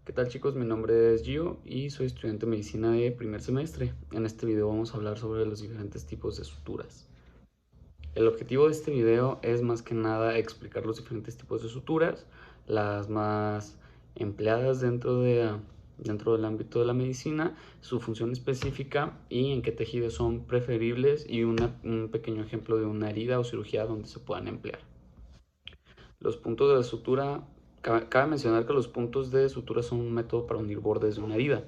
¿Qué tal chicos? Mi nombre es Gio y soy estudiante de medicina de primer semestre. En este video vamos a hablar sobre los diferentes tipos de suturas. El objetivo de este video es más que nada explicar los diferentes tipos de suturas, las más empleadas dentro del ámbito de la medicina, su función específica y en qué tejidos son preferibles y un pequeño ejemplo de una herida o cirugía donde se puedan emplear. Los puntos de sutura, cabe mencionar que los puntos de sutura son un método para unir bordes de una herida.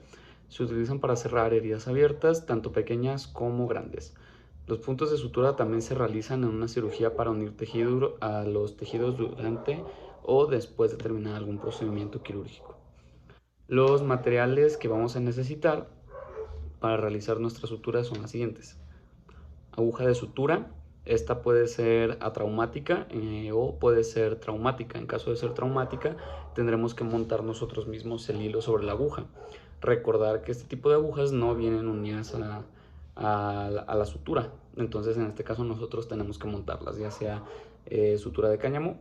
Se utilizan para cerrar heridas abiertas, tanto pequeñas como grandes. Los puntos de sutura también se realizan en una cirugía para unir tejido a los tejidos durante o después de terminar algún procedimiento quirúrgico. Los materiales que vamos a necesitar para realizar nuestra sutura son las siguientes: aguja de sutura. Esta puede ser atraumática o puede ser traumática. En caso de ser traumática, tendremos que montar nosotros mismos el hilo sobre la aguja. Recordar que este tipo de agujas no vienen unidas a la sutura. Entonces, en este caso, nosotros tenemos que montarlas, ya sea sutura de cáñamo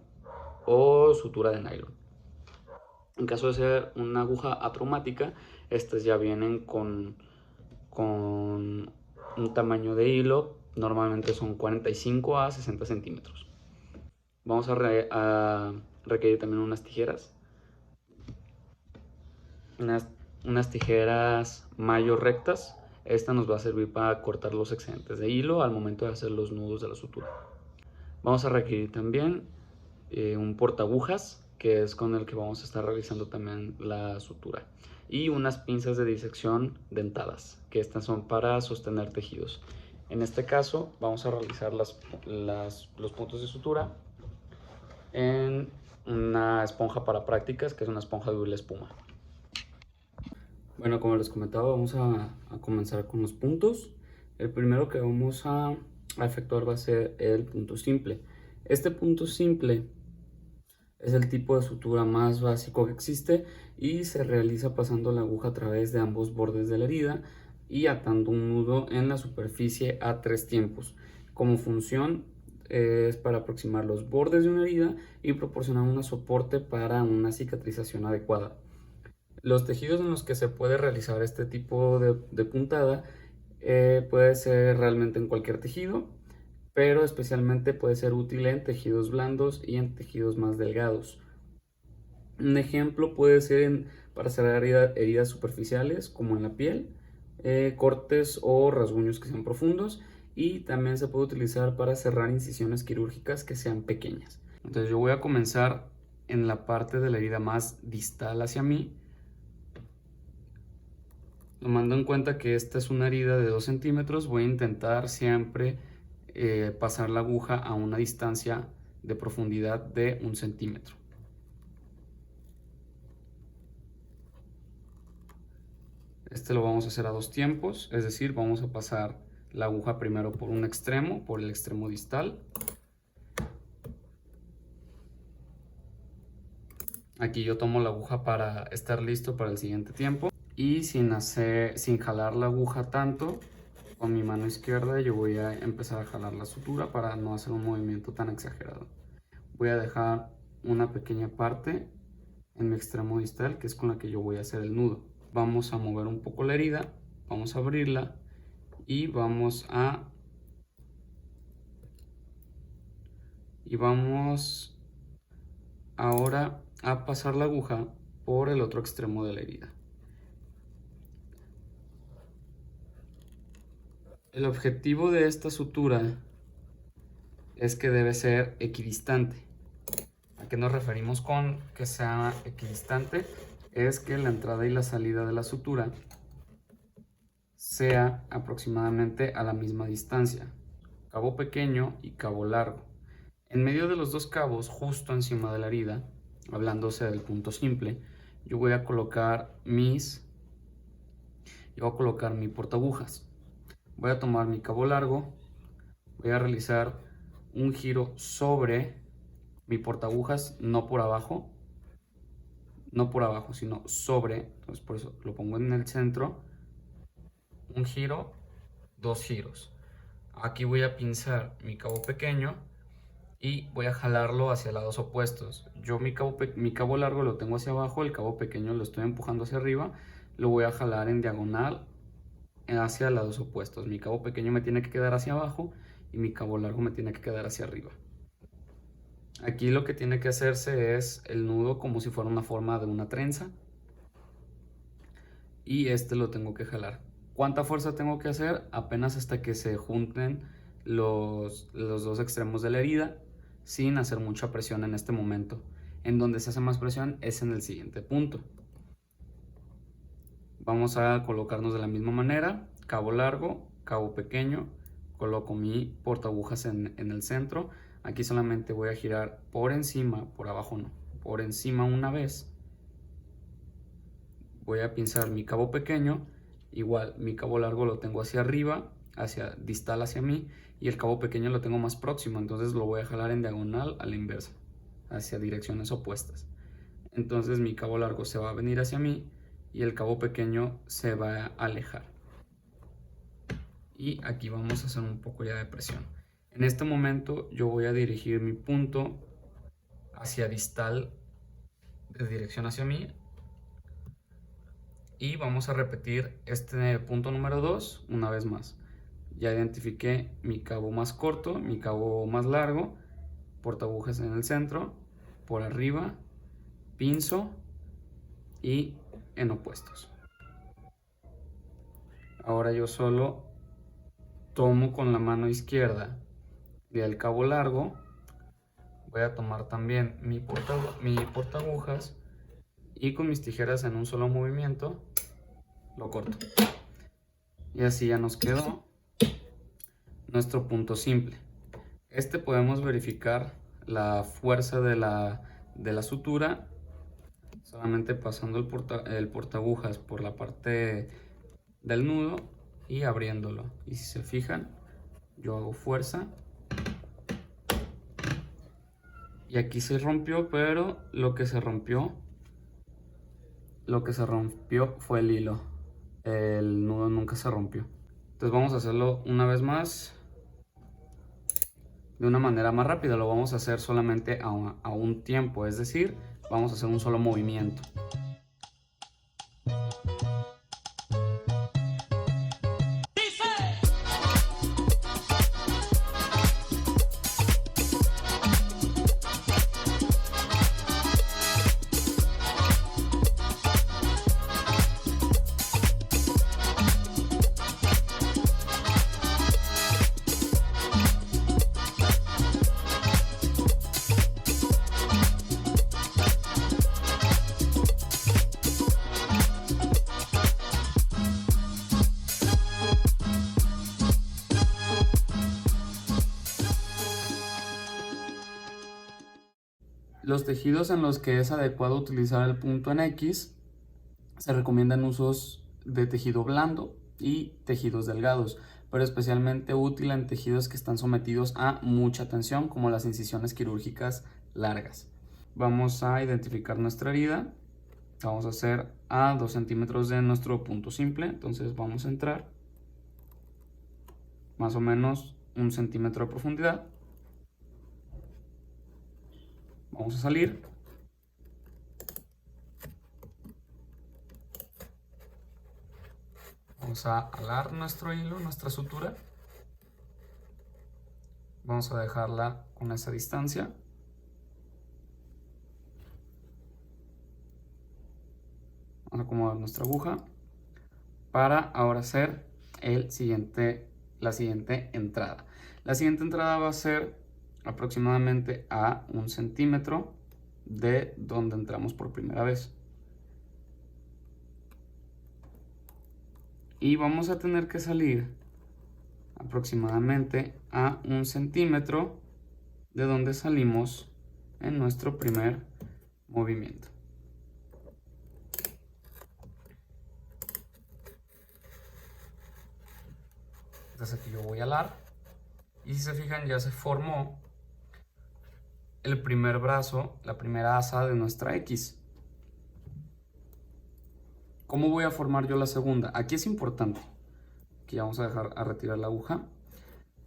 o sutura de nylon. En caso de ser una aguja atraumática, estas ya vienen con un tamaño de hilo, normalmente son 45 a 60 centímetros. Vamos a requerir también unas, unas tijeras mayo rectas. Esta nos va a servir para cortar los excedentes de hilo al momento de hacer los nudos de la sutura. Vamos a requerir también un portaagujas, que es con el que vamos a estar realizando también la sutura, y unas pinzas de disección dentadas, que estas son para sostener tejidos. En este caso vamos a realizar los puntos de sutura en una esponja para prácticas, que es una esponja de doble espuma. Bueno, como les comentaba, vamos a comenzar con los puntos. El primero que vamos a efectuar va a ser el punto simple. Este punto simple es el tipo de sutura más básico que existe y se realiza pasando la aguja a través de ambos bordes de la herida y atando un nudo en la superficie a 3 tiempos. Como función es para aproximar los bordes de una herida y proporcionar un soporte para una cicatrización adecuada. Los tejidos en los que se puede realizar este tipo de puntada puede ser realmente en cualquier tejido, pero especialmente puede ser útil en tejidos blandos y en tejidos más delgados. Un ejemplo puede ser para cerrar heridas superficiales como en la piel, cortes o rasguños que sean profundos, y también se puede utilizar para cerrar incisiones quirúrgicas que sean pequeñas. Entonces yo voy a comenzar en la parte de la herida más distal hacia mí, tomando en cuenta que esta es una herida de 2 centímetros. Voy a intentar siempre pasar la aguja a una distancia de profundidad de 1 centímetro. Este lo vamos a hacer a 2 tiempos, es decir, vamos a pasar la aguja primero por un extremo, por el extremo distal. Aquí yo tomo la aguja para estar listo para el siguiente tiempo, y sin jalar la aguja tanto, con mi mano izquierda yo voy a empezar a jalar la sutura para no hacer un movimiento tan exagerado. Voy a dejar una pequeña parte en mi extremo distal, que es con la que yo voy a hacer el nudo. Vamos a mover un poco la herida, vamos a abrirla y vamos ahora a pasar la aguja por el otro extremo de la herida. El objetivo de esta sutura es que debe ser equidistante. ¿A qué nos referimos con que sea equidistante? Es que la entrada y la salida de la sutura sea aproximadamente a la misma distancia, cabo pequeño y cabo largo. En medio de los dos cabos, justo encima de la herida, hablándose del punto simple, yo voy a colocar mi portaagujas. Voy a tomar mi cabo largo, voy a realizar un giro sobre mi portaagujas, no por abajo, sino sobre. Entonces por eso lo pongo en el centro, un giro, 2 giros. Aquí voy a pinzar mi cabo pequeño y voy a jalarlo hacia lados opuestos. Yo mi cabo largo lo tengo hacia abajo, el cabo pequeño lo estoy empujando hacia arriba, lo voy a jalar en diagonal hacia lados opuestos. Mi cabo pequeño me tiene que quedar hacia abajo y mi cabo largo me tiene que quedar hacia arriba. Aquí lo que tiene que hacerse es el nudo como si fuera una forma de una trenza. Y este lo tengo que jalar. ¿Cuánta fuerza tengo que hacer? Apenas hasta que se junten los dos extremos de la herida, sin hacer mucha presión en este momento. En donde se hace más presión es en el siguiente punto. Vamos a colocarnos de la misma manera, cabo largo, cabo pequeño, coloco mi portaagujas en el centro. Aquí solamente voy a girar por encima, por abajo no, por encima una vez. Voy a pinzar mi cabo pequeño, igual mi cabo largo lo tengo hacia arriba, hacia distal hacia mí, y el cabo pequeño lo tengo más próximo, entonces lo voy a jalar en diagonal a la inversa, hacia direcciones opuestas. Entonces mi cabo largo se va a venir hacia mí y el cabo pequeño se va a alejar. Y aquí vamos a hacer un poco ya de presión. En este momento yo voy a dirigir mi punto hacia distal, de dirección hacia mí, y vamos a repetir este punto número 2 una vez más. Ya identifiqué mi cabo más corto, mi cabo más largo, portaagujas en el centro, por arriba, pinzo y en opuestos. Ahora yo solo tomo con la mano izquierda del cabo largo, voy a tomar también mi portaagujas y con mis tijeras en un solo movimiento lo corto. Y así ya nos quedó nuestro punto simple. Este podemos verificar la fuerza de la sutura solamente pasando el portaagujas por la parte del nudo y abriéndolo. Y si se fijan, yo hago fuerza y aquí se rompió, pero lo que se rompió fue el hilo. El nudo nunca se rompió. Entonces vamos a hacerlo una vez más de una manera más rápida. Lo vamos a hacer solamente a un tiempo, es decir, vamos a hacer un solo movimiento. Los tejidos en los que es adecuado utilizar el punto en X se recomiendan usos de tejido blando y tejidos delgados, pero especialmente útil en tejidos que están sometidos a mucha tensión, como las incisiones quirúrgicas largas. Vamos a identificar nuestra herida, vamos a hacer a 2 centímetros de nuestro punto simple, entonces vamos a entrar más o menos 1 centímetro de profundidad. Vamos a salir. Vamos a alar nuestro hilo, nuestra sutura. Vamos a dejarla con esa distancia. Vamos a acomodar nuestra aguja para ahora hacer la siguiente entrada. La siguiente entrada va a ser aproximadamente a 1 centímetro de donde entramos por primera vez. Y vamos a tener que salir aproximadamente a 1 centímetro de donde salimos en nuestro primer movimiento. Entonces aquí yo voy a alar y si se fijan ya se formó el primer brazo, la primera asa de nuestra X. ¿Cómo voy a formar yo la segunda? Aquí es importante, aquí vamos a retirar la aguja.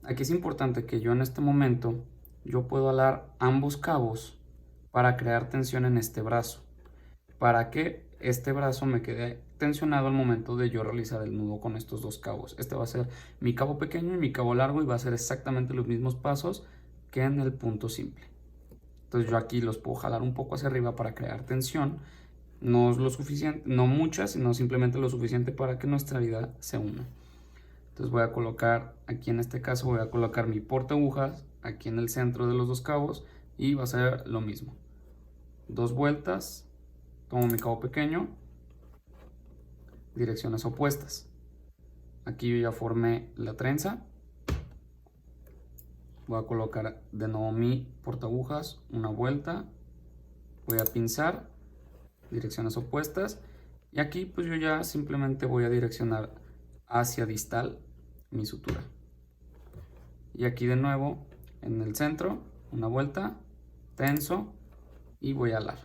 Aquí es importante que yo en este momento yo puedo alar ambos cabos para crear tensión en este brazo, para que este brazo me quede tensionado al momento de yo realizar el nudo con estos dos cabos. Este va a ser mi cabo pequeño y mi cabo largo y va a ser exactamente los mismos pasos que en el punto simple. Entonces yo aquí los puedo jalar un poco hacia arriba para crear tensión, no es lo suficiente, no mucha, sino simplemente lo suficiente para que nuestra herida se una. Entonces voy a colocar, aquí en este caso voy a colocar mi porta agujas aquí en el centro de los dos cabos y va a ser lo mismo. 2 vueltas, tomo mi cabo pequeño, direcciones opuestas. Aquí yo ya formé la trenza. Voy a colocar de nuevo mi porta agujas, una vuelta, voy a pinzar, direcciones opuestas, y aquí pues yo ya simplemente voy a direccionar hacia distal mi sutura. Y aquí de nuevo en el centro, una vuelta, tenso y voy a alar.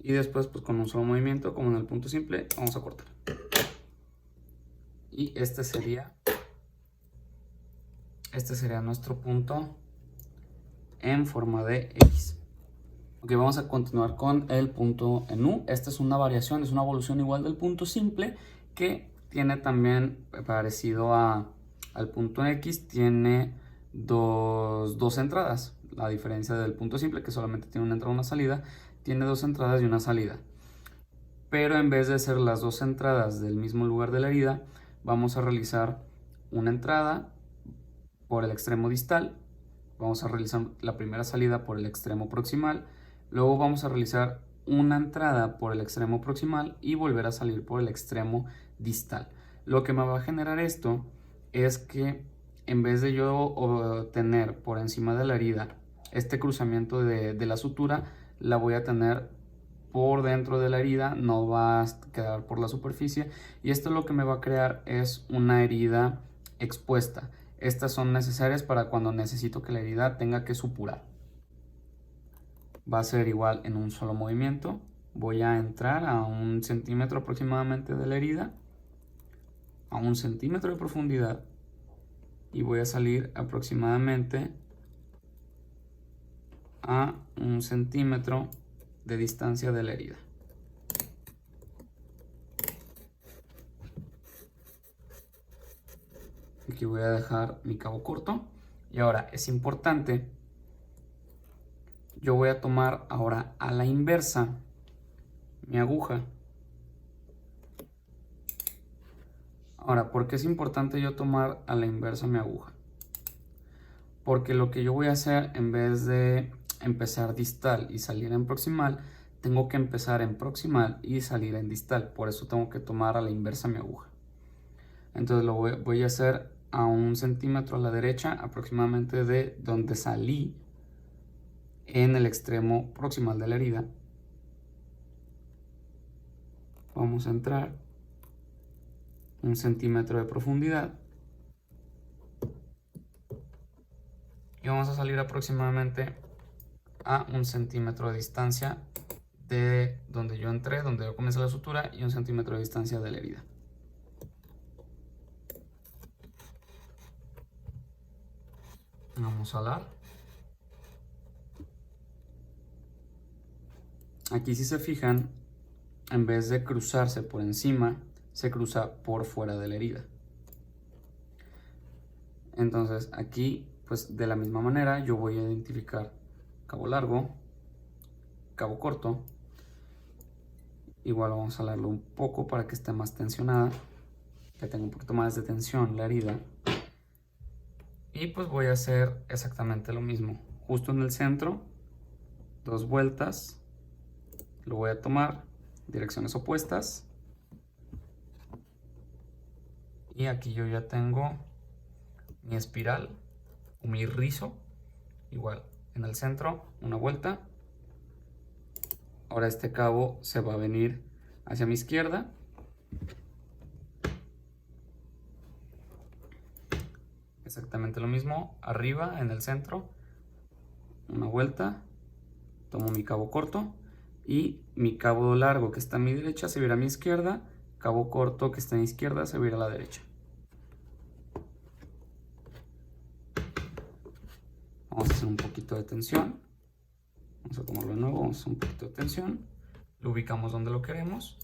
Y después pues con un solo movimiento, como en el punto simple, vamos a cortar. Y este sería nuestro punto en forma de X. Ok, vamos a continuar con el punto en U. Esta es una variación, es una evolución igual del punto simple, que tiene también parecido al punto en X, tiene dos entradas. La diferencia del punto simple, que solamente tiene una entrada y una salida, tiene 2 entradas y una salida. Pero en vez de ser las 2 entradas del mismo lugar de la herida, vamos a realizar una entrada por el extremo distal, vamos a realizar la primera salida por el extremo proximal, luego vamos a realizar una entrada por el extremo proximal y volver a salir por el extremo distal. Lo que me va a generar esto es que en vez de yo tener por encima de la herida este cruzamiento de la sutura, la voy a tener por dentro de la herida, no va a quedar por la superficie, y esto lo que me va a crear es una herida expuesta. Estas son necesarias para cuando necesito que la herida tenga que supurar. Va a ser igual en un solo movimiento. Voy a entrar a 1 centímetro aproximadamente de la herida, a 1 centímetro de profundidad, y voy a salir aproximadamente a 1 centímetro de distancia de la herida. Aquí voy a dejar mi cabo corto. Y ahora es importante, yo voy a tomar ahora a la inversa mi aguja. Ahora, ¿por qué es importante yo tomar a la inversa mi aguja? Porque lo que yo voy a hacer, en vez de empezar distal y salir en proximal, tengo que empezar en proximal y salir en distal. Por eso tengo que tomar a la inversa mi aguja. Entonces lo voy a hacer a 1 centímetro a la derecha, aproximadamente de donde salí en el extremo proximal de la herida. Vamos a entrar 1 centímetro de profundidad y vamos a salir aproximadamente a 1 centímetro de distancia de donde yo entré, donde yo comencé la sutura, y 1 centímetro de distancia de la herida. Vamos a alar. Aquí, si se fijan, en vez de cruzarse por encima, se cruza por fuera de la herida. Entonces aquí, pues de la misma manera, yo voy a identificar cabo largo, cabo corto. Igual vamos a alarlo un poco para que esté más tensionada, que tenga un poquito más de tensión la herida. Y pues voy a hacer exactamente lo mismo, justo en el centro, 2 vueltas, lo voy a tomar, direcciones opuestas, y aquí yo ya tengo mi espiral o mi rizo, igual en el centro, una vuelta. Ahora este cabo se va a venir hacia mi izquierda, exactamente lo mismo, arriba en el centro, una vuelta, tomo mi cabo corto, y mi cabo largo que está a mi derecha se va a ir a mi izquierda, cabo corto que está a mi izquierda se va a ir a la derecha. Vamos a hacer un poquito de tensión. Vamos a tomarlo de nuevo, vamos a hacer un poquito de tensión. Lo ubicamos donde lo queremos.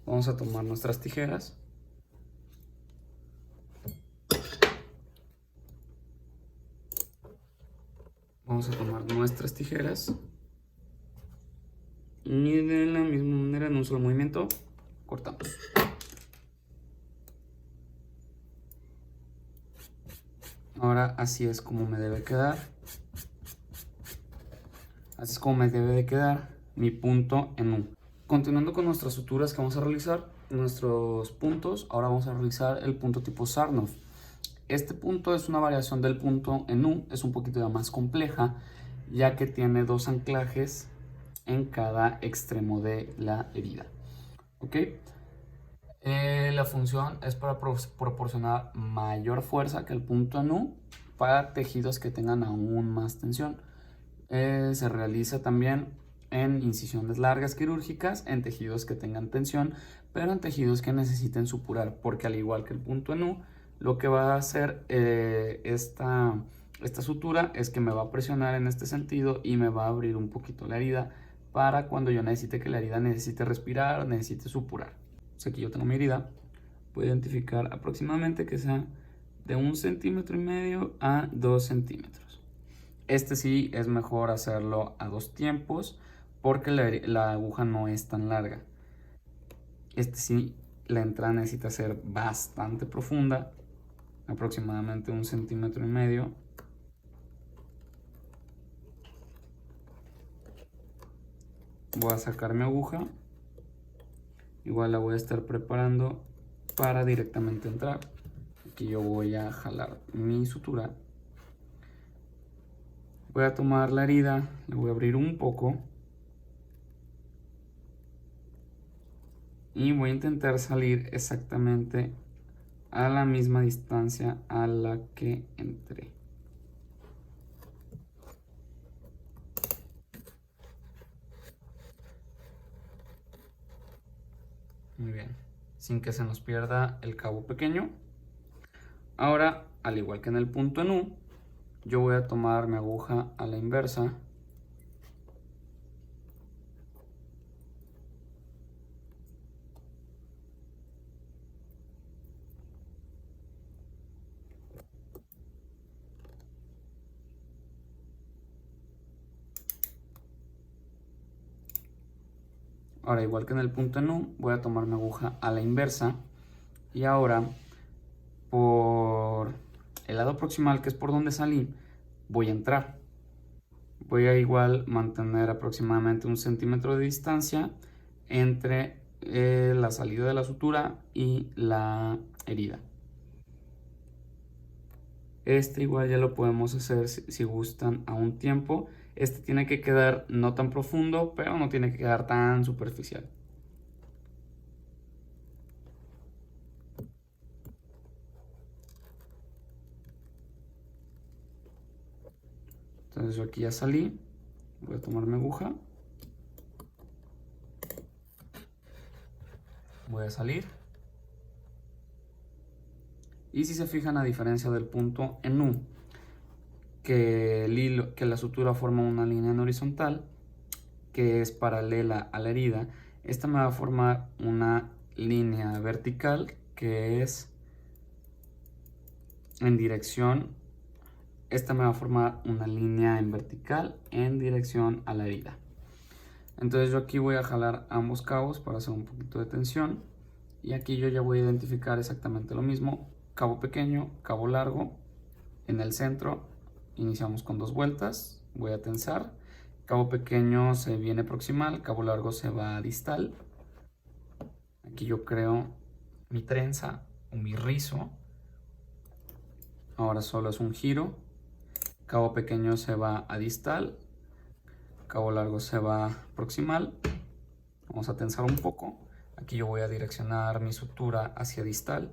Vamos a tomar nuestras tijeras. Vamos a tomar nuestras tijeras. Y de la misma manera, en un solo movimiento, cortamos. Ahora así es como me debe quedar. Así es como me debe de quedar mi punto en U. Continuando con nuestras suturas que vamos a realizar, nuestros puntos, ahora vamos a realizar el punto tipo Sarnoff. Este punto es una variación del punto en U, es un poquito ya más compleja, ya que tiene dos anclajes en cada extremo de la herida. ¿Ok? La función es para proporcionar mayor fuerza que el punto en U para tejidos que tengan aún más tensión. Se realiza también en incisiones largas quirúrgicas, en tejidos que tengan tensión, pero en tejidos que necesiten supurar, porque al igual que el punto en U, lo que va a hacer esta sutura es que me va a presionar en este sentido y me va a abrir un poquito la herida para cuando yo necesite que la herida necesite respirar, necesite supurar. O sea, aquí yo tengo mi herida, puedo identificar aproximadamente que sea de 1,5 centímetros a 2 centímetros. Este sí es mejor hacerlo a 2 tiempos porque la aguja no es tan larga. Este sí, la entrada necesita ser bastante profunda, aproximadamente 1,5 centímetros. Voy a sacar mi aguja, igual la voy a estar preparando para directamente entrar. Aquí yo voy a jalar mi sutura. Voy a tomar la herida, la voy a abrir un poco y voy a intentar salir exactamente a la misma distancia a la que entré. Muy bien, sin que se nos pierda el cabo pequeño. Ahora, al igual que en el punto en U, yo voy a tomar mi aguja a la inversa. Ahora, igual que en el punto en U, voy a tomar mi aguja a la inversa. Y ahora, por el lado proximal, que es por donde salí, voy a entrar. Voy a igual mantener aproximadamente 1 centímetro de distancia entre la salida de la sutura y la herida. Este igual ya lo podemos hacer si gustan a un tiempo. Este tiene que quedar no tan profundo, pero no tiene que quedar tan superficial. Entonces yo aquí ya salí. Voy a tomar mi aguja. Voy a salir. Y si se fijan, a diferencia del punto en U, que la sutura forma una línea en horizontal que es paralela a la herida, esta me va a formar una línea vertical que es en dirección. Esta me va a formar una línea en vertical en dirección a la herida. Entonces yo aquí voy a jalar ambos cabos para hacer un poquito de tensión. Y aquí yo ya voy a identificar exactamente lo mismo. Cabo pequeño, cabo largo. En el centro iniciamos con 2 vueltas. Voy a tensar. Cabo pequeño se viene proximal, cabo largo se va a distal. Aquí yo creo mi trenza o mi rizo. Ahora solo es un giro. Cabo pequeño se va a distal, cabo largo se va proximal. Vamos a tensar un poco. Aquí yo voy a direccionar mi sutura hacia distal,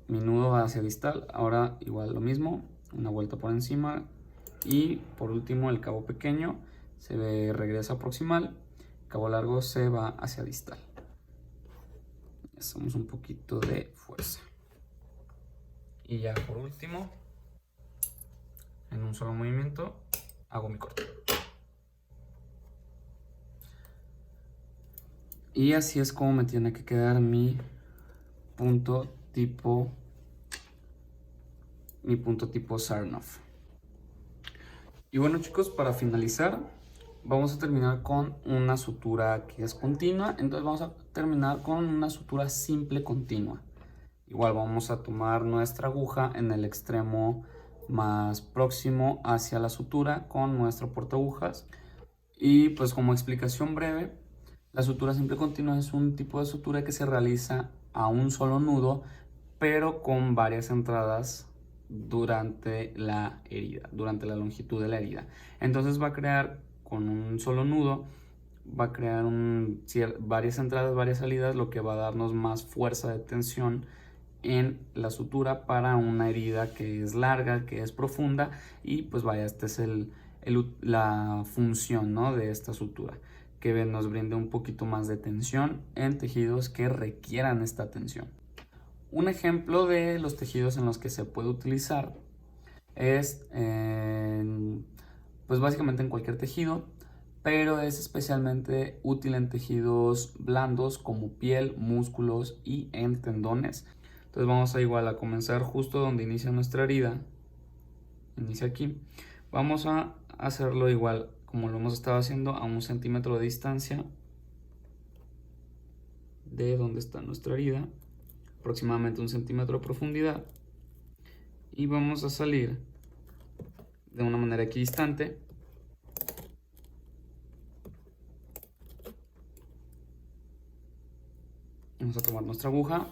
mi nudo hacia distal. Ahora igual lo mismo, una vuelta por encima. Y por último el cabo pequeño se regresa proximal, cabo largo se va hacia distal. hacemos un poquito de fuerza. Y ya por último, en un solo movimiento, hago mi corte. Y así es como me tiene que quedar mi punto tipo Sarnoff. Y bueno, chicos, para finalizar vamos a terminar con una sutura que es continua. Entonces vamos a terminar con una sutura simple continua. Igual vamos a tomar nuestra aguja en el extremo más próximo hacia la sutura con nuestro portaagujas. Y pues como explicación breve, la sutura simple continua es un tipo de sutura que se realiza a un solo nudo, pero con varias entradas durante la herida, durante la longitud de la herida. Entonces va a crear con un solo nudo, va a crear varias entradas, varias salidas, lo que va a darnos más fuerza de tensión en la sutura para una herida que es larga, que es profunda. Y pues vaya, esta es la función, ¿no?, de esta sutura, que nos brinde un poquito más de tensión en tejidos que requieran esta tensión. Un ejemplo de los tejidos en los que se puede utilizar es pues básicamente en cualquier tejido, pero es especialmente útil en tejidos blandos como piel, músculos y en tendones. Entonces vamos a igual a comenzar justo donde inicia nuestra herida, inicia aquí. Vamos a hacerlo igual como lo hemos estado haciendo, a 1 centímetro de distancia de donde está nuestra herida, aproximadamente 1 centímetro de profundidad, y vamos a salir de una manera equidistante. Vamos a tomar nuestra aguja,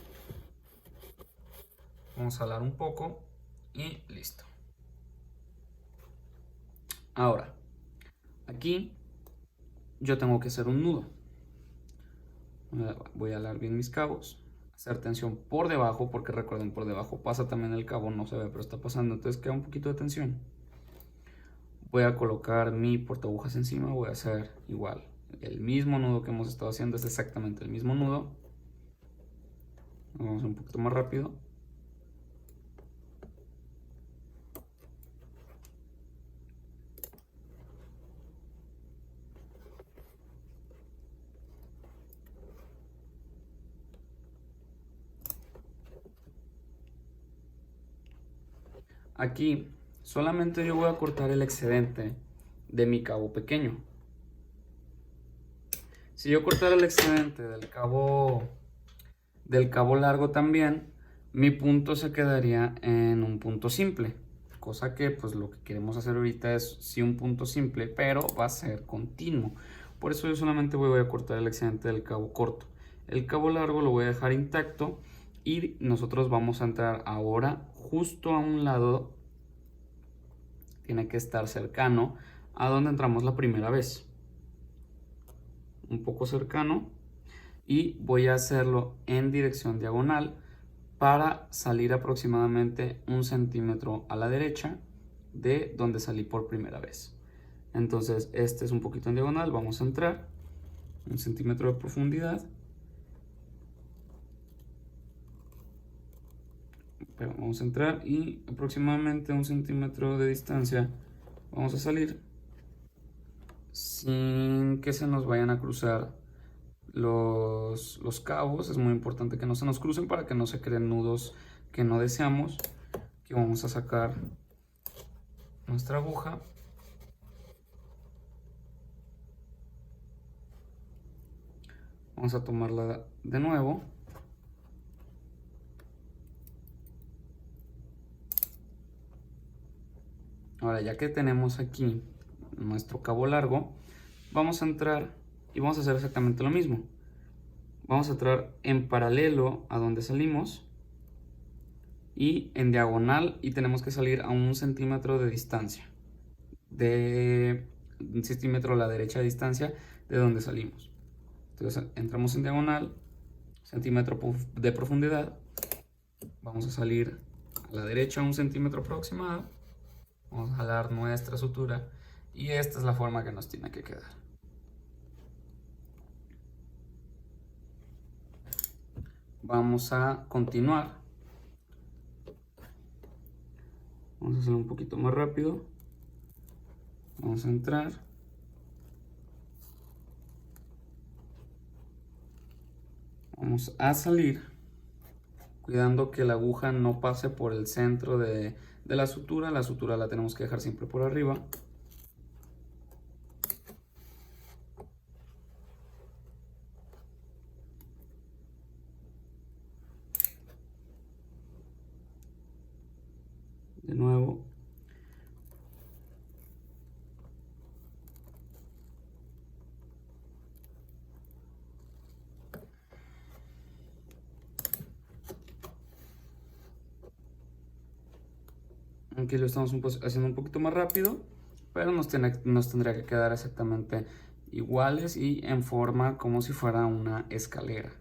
vamos a jalar un poco y listo. Ahora, aquí yo tengo que hacer un nudo. Voy a jalar bien mis cabos, hacer tensión por debajo, porque recuerden, por debajo pasa también el cabo, no se ve, pero está pasando, entonces queda un poquito de tensión. Voy a colocar mi portaagujas encima, voy a hacer igual el mismo nudo que hemos estado haciendo, es exactamente el mismo nudo. Vamos un poquito más rápido. Aquí solamente yo voy a cortar el excedente de mi cabo pequeño. Si yo cortara el excedente del cabo largo también, mi punto se quedaría en un punto simple, cosa que pues lo que queremos hacer ahorita es sí un punto simple, pero va a ser continuo. Por eso yo solamente voy a cortar el excedente del cabo corto. El cabo largo lo voy a dejar intacto y nosotros vamos a entrar ahora justo a un lado, tiene que estar cercano a donde entramos la primera vez, un poco cercano, y voy a hacerlo en dirección diagonal para salir aproximadamente 1 centímetro a la derecha de donde salí por primera vez. Entonces este es un poquito en diagonal, vamos a entrar 1 centímetro de profundidad, pero vamos a entrar y aproximadamente 1 centímetro de distancia vamos a salir sin que se nos vayan a cruzar los cabos. Es muy importante que no se nos crucen para que no se creen nudos que no deseamos. Aquí vamos a sacar nuestra aguja, vamos a tomarla de nuevo, ahora ya que tenemos aquí nuestro cabo largo, vamos a entrar y vamos a hacer exactamente lo mismo. Vamos a entrar en paralelo a donde salimos y en diagonal, y tenemos que salir a 1 centímetro de distancia, de 1 centímetro a la derecha de distancia de donde salimos. Entonces entramos en diagonal, centímetro de profundidad, vamos a salir a la derecha 1 centímetro aproximado, vamos a jalar nuestra sutura y esta es la forma que nos tiene que quedar. vamos a continuar. Vamos a hacerlo un poquito más rápido. Vamos a entrar. Vamos a salir, cuidando que la aguja no pase por el centro de la sutura. La sutura la tenemos que dejar siempre por arriba. De nuevo. Aquí lo estamos haciendo un poquito más rápido, pero nos tendría que quedar exactamente iguales y en forma como si fuera una escalera.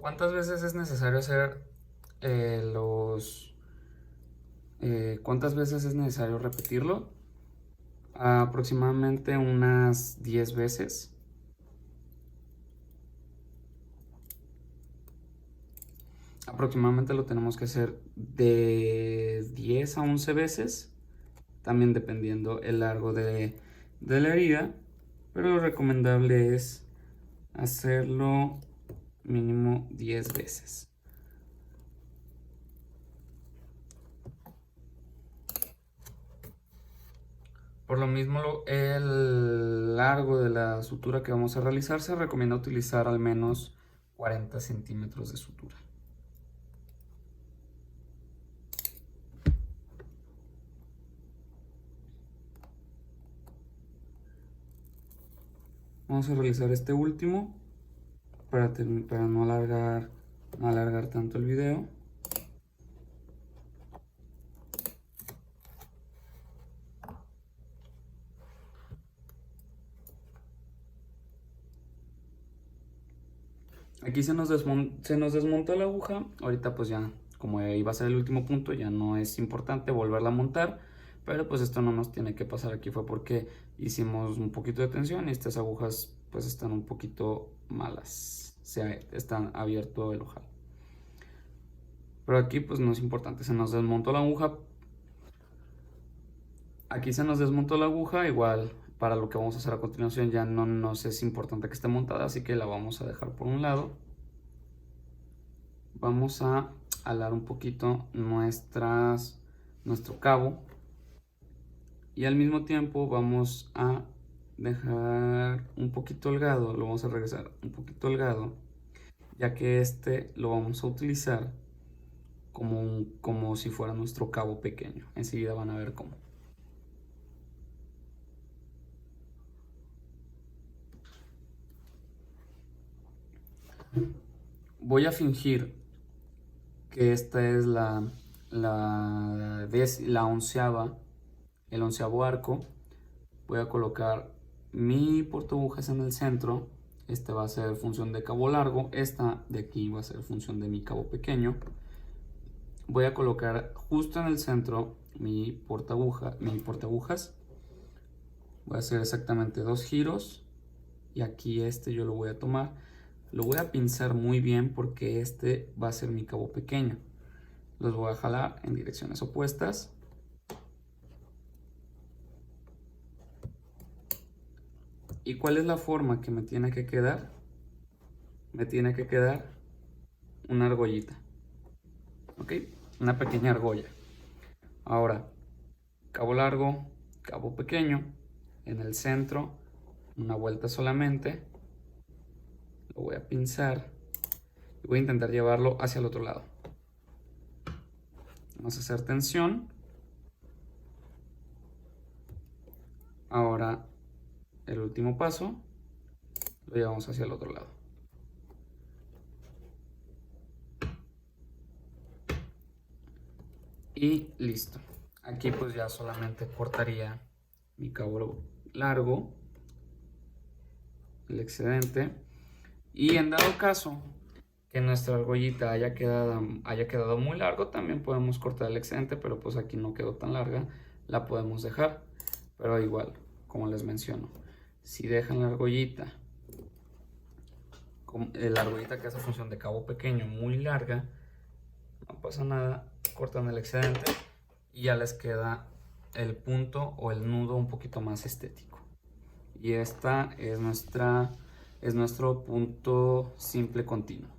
¿Cuántas veces es necesario hacer cuántas veces es necesario repetirlo? Aproximadamente unas 10 veces. Aproximadamente lo tenemos que hacer de 10 a 11 veces, también dependiendo el largo de la herida, pero lo recomendable es hacerlo mínimo 10 veces. Por lo mismo, el largo de la sutura que vamos a realizar se recomienda utilizar al menos 40 centímetros de sutura. Vamos a realizar este último para no alargar tanto el video. Aquí se nos desmontó la aguja. Ahorita pues ya, como iba a ser el último punto, ya no es importante volverla a montar. Pero pues esto no nos tiene que pasar. Aquí fue porque hicimos un poquito de tensión y estas agujas pues están un poquito malas. Están abierto el ojal. Pero aquí pues no es importante, se nos desmontó la aguja. Aquí se nos desmontó la aguja, igual para lo que vamos a hacer a continuación ya no nos es importante que esté montada, así que la vamos a dejar por un lado. Vamos a alar un poquito nuestro cabo y al mismo tiempo vamos a dejar un poquito holgado, lo vamos a regresar un poquito holgado, ya que este lo vamos a utilizar como si fuera nuestro cabo pequeño. Enseguida van a ver cómo. Voy a fingir que esta es el onceavo arco. Voy a colocar mi portagujas en el centro. Este va a ser función de cabo largo. Esta de aquí va a ser función de mi cabo pequeño. Voy a colocar justo en el centro mi portagujas. Voy a hacer exactamente 2 giros. Y aquí yo lo voy a tomar. Lo voy a pinzar muy bien porque este va a ser mi cabo pequeño. Los voy a jalar en direcciones opuestas. ¿Y cuál es la forma que me tiene que quedar? Me tiene que quedar una argollita. ¿Ok? Una pequeña argolla. Ahora, cabo largo, cabo pequeño. En el centro, una vuelta solamente. Lo voy a pinzar. Y voy a intentar llevarlo hacia el otro lado. Vamos a hacer tensión. Ahora, el último paso, lo llevamos hacia el otro lado. Y listo. Aquí pues ya solamente cortaría mi cabo largo el excedente. Y en dado caso que nuestra argollita haya quedado muy largo, también podemos cortar el excedente, pero pues aquí no quedó tan larga, la podemos dejar. Pero igual, como les menciono, si dejan la argollita que hace función de cabo pequeño muy larga, no pasa nada, cortan el excedente y ya les queda el punto o el nudo un poquito más estético. Y esta es nuestro punto simple continuo.